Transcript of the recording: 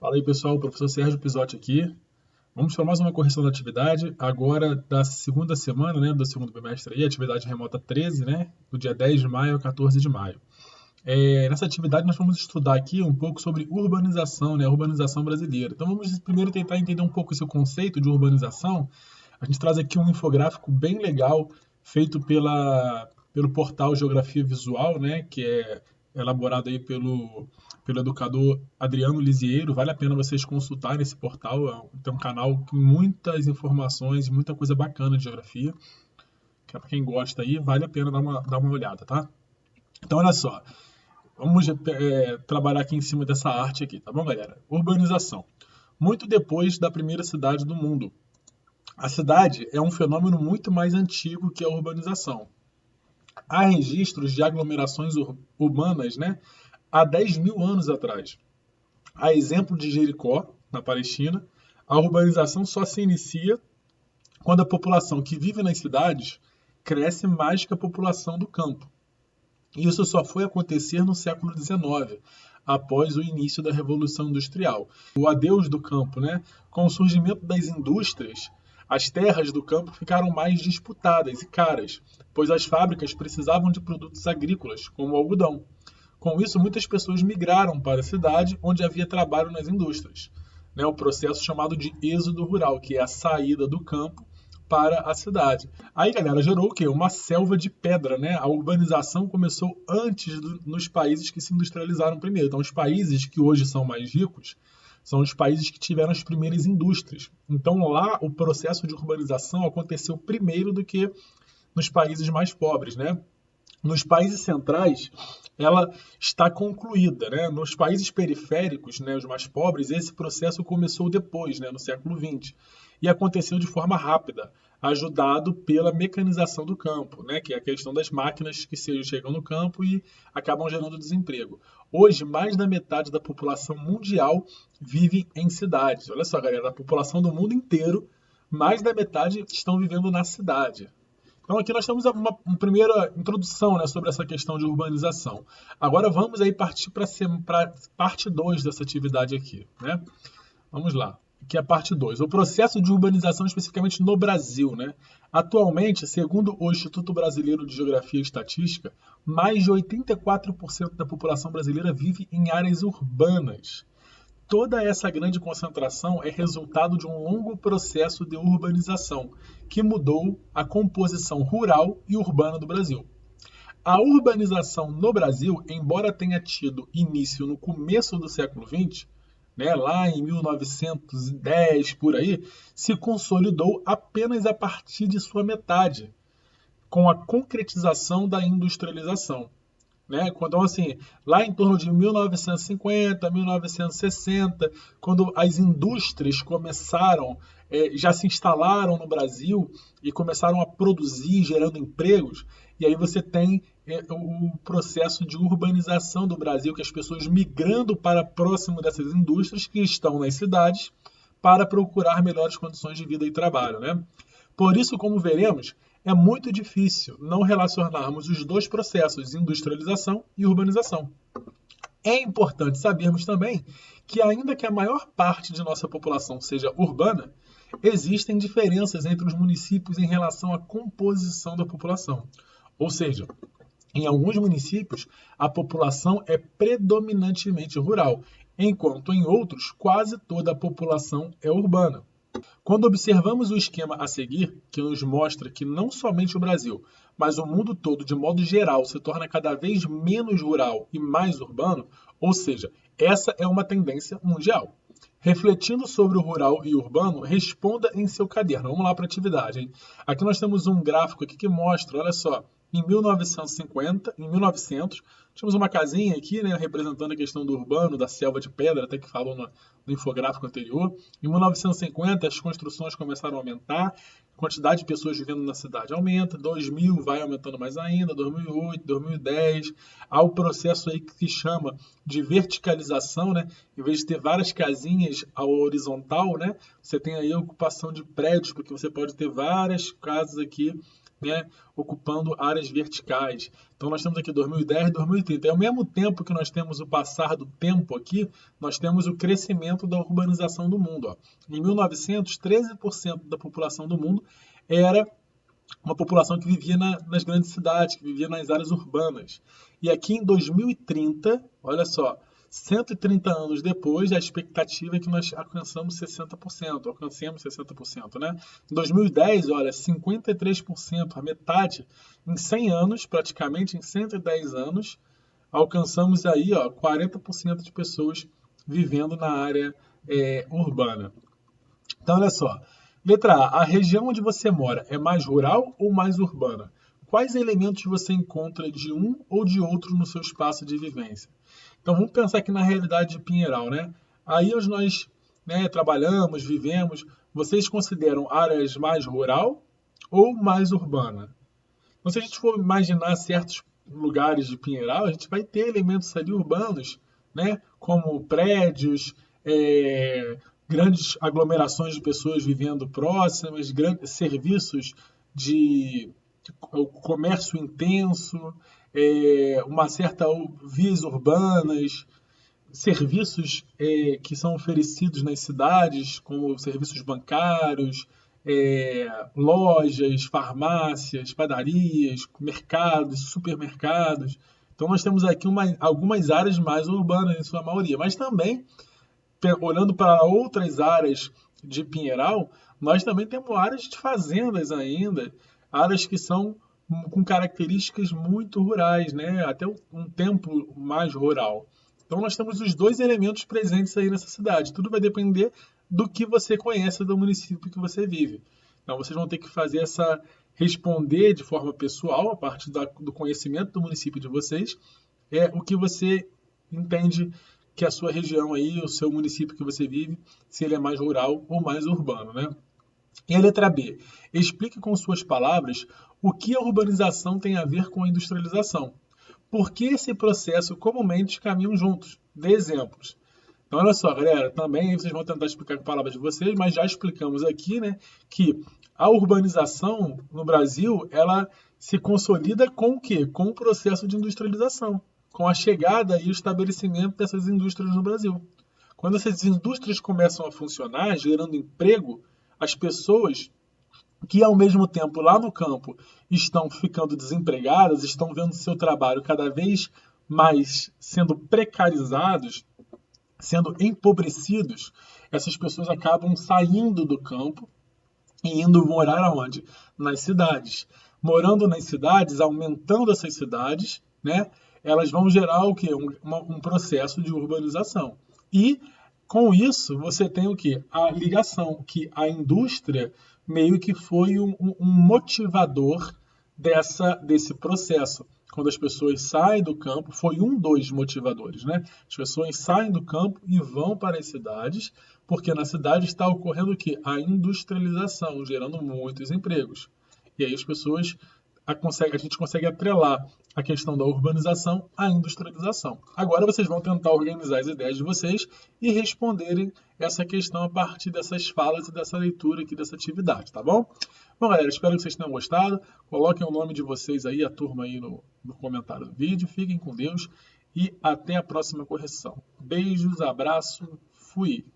Fala aí pessoal, professor Sérgio Pisotti aqui. Vamos para mais uma correção da atividade, agora da segunda semana, né, do segundo bimestre aí, atividade remota 13, né, do dia 10 de maio a 14 de maio. Nessa atividade nós vamos estudar aqui um pouco sobre urbanização, né, a urbanização brasileira. Então vamos primeiro tentar entender um pouco esse conceito de urbanização. A gente traz aqui um infográfico bem legal, feito pelo portal Geografia Visual, né, que é elaborado aí pelo educador Adriano Lisieiro. Vale a pena vocês consultarem esse portal, tem um canal com muitas informações e muita coisa bacana de geografia, que é para quem gosta aí, vale a pena dar uma olhada, tá? Então olha só, vamos trabalhar aqui em cima dessa arte aqui, tá bom, galera? Urbanização. Muito depois da primeira cidade do mundo. A cidade é um fenômeno muito mais antigo que a urbanização. Há registros de aglomerações urbanas, né, há 10 mil anos atrás. A exemplo de Jericó, na Palestina, a urbanização só se inicia quando a população que vive nas cidades cresce mais que a população do campo. Isso só foi acontecer no século XIX, após o início da Revolução Industrial. O adeus do campo, né? Com o surgimento das indústrias, as terras do campo ficaram mais disputadas e caras, pois as fábricas precisavam de produtos agrícolas, como o algodão. Com isso, muitas pessoas migraram para a cidade, onde havia trabalho nas indústrias. O processo chamado de êxodo rural, que é a saída do campo para a cidade. Aí, galera, gerou o quê? Uma selva de pedra, né? A urbanização começou antes nos países que se industrializaram primeiro. Então, os países que hoje são mais ricos são os países que tiveram as primeiras indústrias. Então, lá, o processo de urbanização aconteceu primeiro do que nos países mais pobres, né? Nos países centrais, ela está concluída, né? Nos países periféricos, né, os mais pobres, esse processo começou depois, né, no século XX, e aconteceu de forma rápida, ajudado pela mecanização do campo, né, que é a questão das máquinas que chegam no campo e acabam gerando desemprego. Hoje, mais da metade da população mundial vive em cidades. Olha só, galera, da população do mundo inteiro, mais da metade estão vivendo na cidade. Então aqui nós temos uma primeira introdução, né, sobre essa questão de urbanização. Agora vamos aí partir para parte 2 dessa atividade aqui, né? Vamos lá, que é a parte 2. O processo de urbanização especificamente no Brasil, né? Atualmente, segundo o Instituto Brasileiro de Geografia e Estatística, mais de 84% da população brasileira vive em áreas urbanas. Toda essa grande concentração é resultado de um longo processo de urbanização, que mudou a composição rural e urbana do Brasil. A urbanização no Brasil, embora tenha tido início no começo do século XX, né, lá em 1910, por aí, se consolidou apenas a partir de sua metade, com a concretização da industrialização. Né? Então, assim, lá em torno de 1950, 1960, quando as indústrias começaram, já se instalaram no Brasil e começaram a produzir, gerando empregos, e aí você tem o processo de urbanização do Brasil, que as pessoas migrando para próximo dessas indústrias que estão nas cidades para procurar melhores condições de vida e trabalho, né? Por isso, como veremos, é muito difícil não relacionarmos os dois processos, industrialização e urbanização. É importante sabermos também que, ainda que a maior parte de nossa população seja urbana, existem diferenças entre os municípios em relação à composição da população. Ou seja, em alguns municípios, a população é predominantemente rural, enquanto em outros, quase toda a população é urbana. Quando observamos o esquema a seguir, que nos mostra que não somente o Brasil, mas o mundo todo, de modo geral, se torna cada vez menos rural e mais urbano, ou seja, essa é uma tendência mundial. Refletindo sobre o rural e urbano, responda em seu caderno. Vamos lá para a atividade, hein? Aqui nós temos um gráfico aqui que mostra, olha só, em 1900, tínhamos uma casinha aqui, né, representando a questão do urbano, da selva de pedra, até que falou no infográfico anterior. Em 1950, as construções começaram a aumentar, a quantidade de pessoas vivendo na cidade aumenta, 2000 vai aumentando mais ainda, 2008, 2010, há o processo aí que se chama de verticalização, né? Em vez de ter várias casinhas ao horizontal, né, você tem aí a ocupação de prédios, porque você pode ter várias casas aqui né, ocupando áreas verticais. Então nós temos aqui 2010, 2030. E ao mesmo tempo que nós temos o passar do tempo aqui, nós temos o crescimento da urbanização do mundo. Ó. Em 1900, 13% da população do mundo era uma população que vivia nas grandes cidades, que vivia nas áreas urbanas. E aqui em 2030, olha só, 130 anos depois, a expectativa é que nós alcançamos 60%, alcancemos 60%, né? Em 2010, olha, 53%, a metade, em 100 anos, praticamente em 110 anos, alcançamos aí, ó, 40% de pessoas vivendo na área urbana. Então, olha só. Letra A. A região onde você mora é mais rural ou mais urbana? Quais elementos você encontra de um ou de outro no seu espaço de vivência? Então, vamos pensar aqui na realidade de Pinheiral, né? Aí onde nós, né, trabalhamos, vivemos, vocês consideram áreas mais rural ou mais urbana? Então, se a gente for imaginar certos lugares de Pinheiral, a gente vai ter elementos ali urbanos, né? Como prédios, grandes aglomerações de pessoas vivendo próximas, grandes serviços de comércio intenso, uma certa vias urbanas, serviços que são oferecidos nas cidades, como serviços bancários, lojas, farmácias, padarias, mercados, supermercados. Então nós temos aqui algumas áreas mais urbanas em sua maioria, mas também olhando para outras áreas de Pinheiral, nós também temos áreas de fazendas ainda, áreas que são com características muito rurais, né? Até um tempo mais rural. Então nós temos os dois elementos presentes aí nessa cidade. Tudo vai depender do que você conhece do município que você vive. Então vocês vão ter que responder de forma pessoal, a partir do conhecimento do município de vocês, o que você entende que a sua região aí, o seu município que você vive, se ele é mais rural ou mais urbano, né? E a letra B. Explique com suas palavras o que a urbanização tem a ver com a industrialização. Por que esse processo comumente caminham juntos? Dê exemplos. Então, olha só, galera, também vocês vão tentar explicar com palavras de vocês, mas já explicamos aqui, né, que a urbanização no Brasil, ela se consolida com o quê? Com o processo de industrialização, com a chegada e o estabelecimento dessas indústrias no Brasil. Quando essas indústrias começam a funcionar, gerando emprego, as pessoas que ao mesmo tempo lá no campo estão ficando desempregadas, estão vendo seu trabalho cada vez mais sendo precarizados, sendo empobrecidos, essas pessoas acabam saindo do campo e indo morar aonde? Nas cidades. Morando nas cidades, aumentando essas cidades, né? Elas vão gerar o quê? Um processo de urbanização. E com isso, você tem o quê? A ligação, que a indústria meio que foi um motivador desse processo. Quando as pessoas saem do campo, foi um dos motivadores, né? As pessoas saem do campo e vão para as cidades, porque na cidade está ocorrendo o quê? A industrialização, gerando muitos empregos. E aí as pessoas, a gente consegue atrelar a questão da urbanização à industrialização. Agora vocês vão tentar organizar as ideias de vocês e responderem essa questão a partir dessas falas e dessa leitura aqui dessa atividade, tá bom? Bom, galera, espero que vocês tenham gostado. Coloquem o nome de vocês aí, a turma aí no comentário do vídeo. Fiquem com Deus e até a próxima correção. Beijos, abraço, fui!